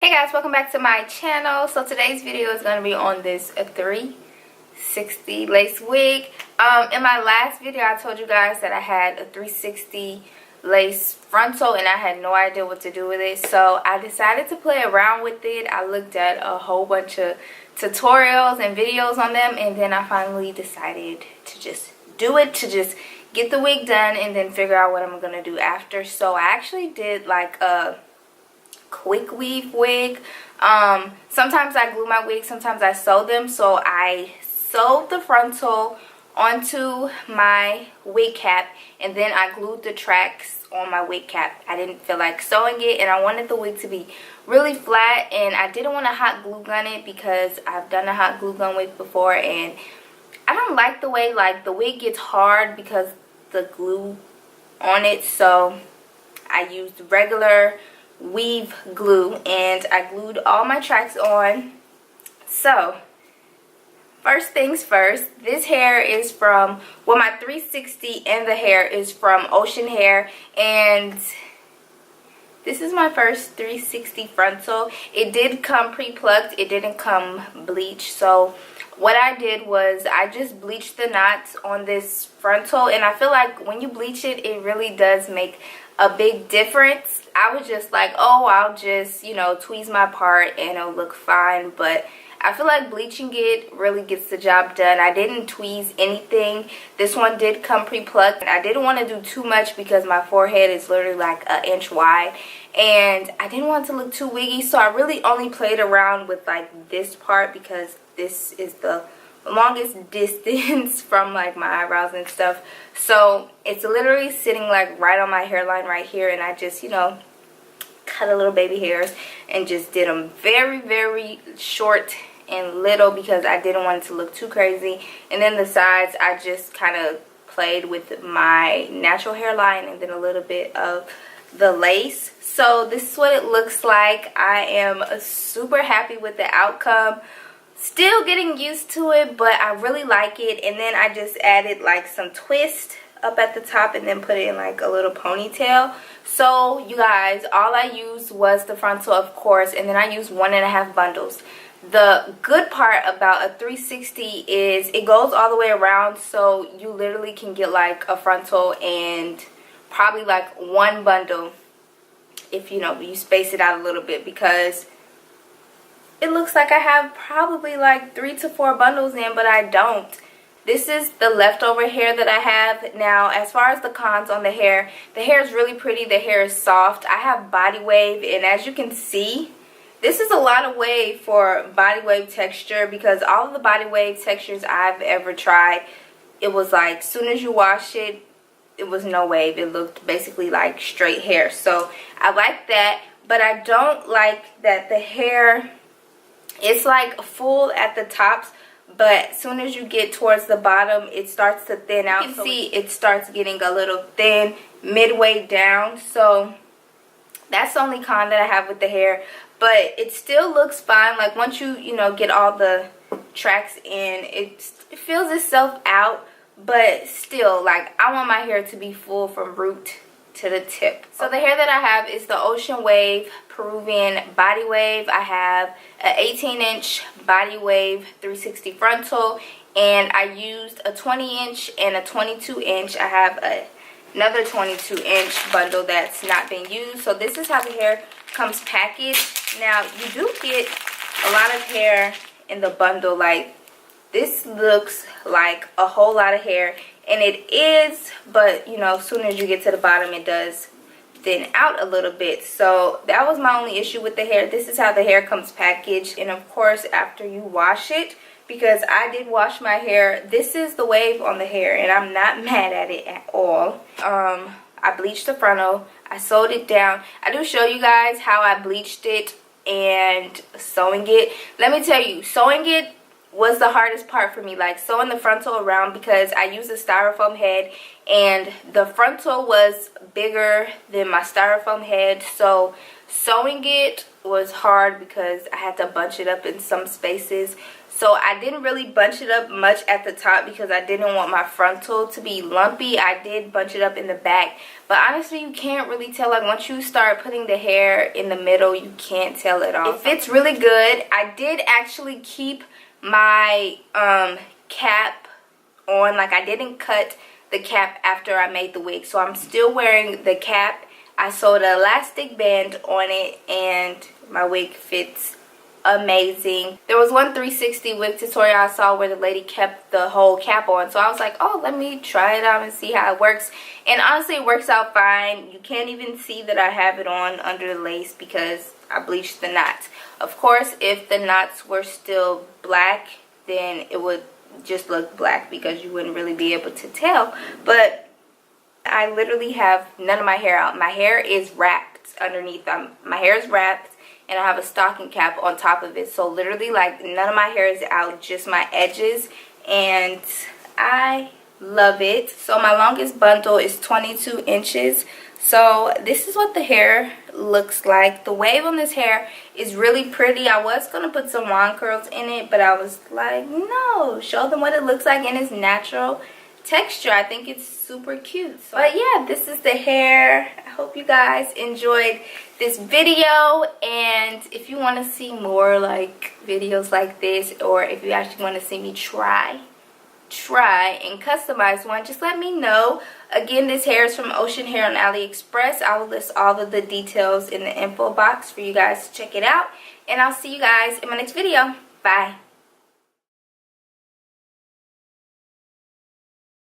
Hey guys, welcome back to my channel. So today's video is going to be on this 360 lace wig. In my last video I told you guys that I had a 360 lace frontal and I had no idea what to do with it. So I decided to play around with it. I looked at a whole bunch of tutorials and videos on them, and then I finally decided to just do it, to just get the wig done and then figure out what I'm going to do after. So I actually did like a quick weave wig. Sometimes I glue my wigs, sometimes I sew them. So I sewed the frontal onto my wig cap and then I glued the tracks on my wig cap. I didn't feel like sewing it and I wanted the wig to be really flat, and I didn't want to hot glue gun it because I've done a hot glue gun wig before and I don't like the way like the wig gets hard because the glue on it. So I used regular weave glue and I glued all my tracks on. So first things first, this hair is from, well, my 360 and the hair is from Ocean Hair, and this is my first 360 frontal. It did come pre-plucked, it didn't come bleached. So what I did was I just bleached the knots on this frontal, and I feel like when you bleach it, it really does make a big difference. I was just like, oh, I'll just, you know, tweeze my part and it'll look fine, but I feel like bleaching it really gets the job done. I didn't tweeze anything. This one did come pre-plucked. I didn't want to do too much because my forehead is literally like an inch wide and I didn't want it to look too wiggy, so I really only played around with like this part because this is the longest distance from like my eyebrows and stuff. So it's literally sitting like right on my hairline right here, and I just, you know, cut a little baby hairs and just did them very short and little because I didn't want it to look too crazy. And then the sides I just kind of played with my natural hairline and then a little bit of the lace. So this is what it looks like. I am super happy with the outcome. Still getting used to it, but I really like it. And then I just added like some twist up at the top and then put it in like a little ponytail. So you guys, all I used was the frontal, of course, and then I used 1.5 bundles. The good part about a 360 is it goes all the way around, so you literally can get like a frontal and probably like one bundle if, you know, you space it out a little bit, because it looks like I have probably like 3 to 4 bundles in, but I don't. This is the leftover hair that I have. Now, as far as the cons on the hair is really pretty. The hair is soft. I have body wave, and as you can see, this is a lot of wave for body wave texture, because all of the body wave textures I've ever tried, it was like as soon as you wash it, it was no wave. It looked basically like straight hair. So I like that, but I don't like that the hair, it's like full at the tops, but as soon as you get towards the bottom, it starts to thin out. You can see it starts getting a little thin midway down. So that's the only con that I have with the hair, but it still looks fine. Like once you know, get all the tracks in, it fills itself out, but still, like, I want my hair to be full from root to the tip. So the hair that I have is the Ocean Wave Peruvian Body Wave. I have an 18-inch Body Wave 360 frontal, and I used a 20-inch and a 22-inch. I have another 22-inch bundle that's not been used. So this is how the hair comes packaged. Now, you do get a lot of hair in the bundle. Like, this looks like a whole lot of hair, and it is, but you know, as soon as you get to the bottom, it does thin out a little bit. So that was my only issue with the hair. This is how the hair comes packaged, and of course after you wash it, because I did wash my hair, this is the wave on the hair, and I'm not mad at it at all. I bleached the frontal, I sewed it down. I do show you guys how I bleached it and sewing it. Let me tell you, sewing it was the hardest part for me, like sewing the frontal around, because I used a styrofoam head and the frontal was bigger than my styrofoam head. So sewing it was hard because I had to bunch it up in some spaces. So I didn't really bunch it up much at the top because I didn't want my frontal to be lumpy. I did bunch it up in the back. But honestly, you can't really tell. Like, once you start putting the hair in the middle, you can't tell it off. It fits really good. I did actually keep my cap on. Like, I didn't cut the cap after I made the wig. So I'm still wearing the cap. I sewed an elastic band on it and my wig fits amazing. There was one 360 wig tutorial I saw where the lady kept the whole cap on, so I was like, oh, let me try it out and see how it works. And honestly, it works out fine. You can't even see that I have it on under the lace because I bleached the knots. Of course, if the knots were still black, then it would just look black because you wouldn't really be able to tell. But I literally have none of my hair out. My hair is wrapped underneath. My hair is wrapped and I have a stocking cap on top of it. So literally, like, none of my hair is out, just my edges, and I love it. So my longest bundle is 22 inches. So this is what the hair looks like. The wave on this hair is really pretty. I was going to put some wand curls in it, but I was like, no, show them what it looks like in its natural texture. I think it's super cute. So, but yeah, this is the hair. I hope you guys enjoyed this video, and if you want to see more like videos like this, or if you actually want to see me try and customize one, just let me know. Again, this hair is from Ocean Hair on AliExpress. I will list all of the details in the info box for you guys to check it out, and I'll see you guys in my next video. Bye.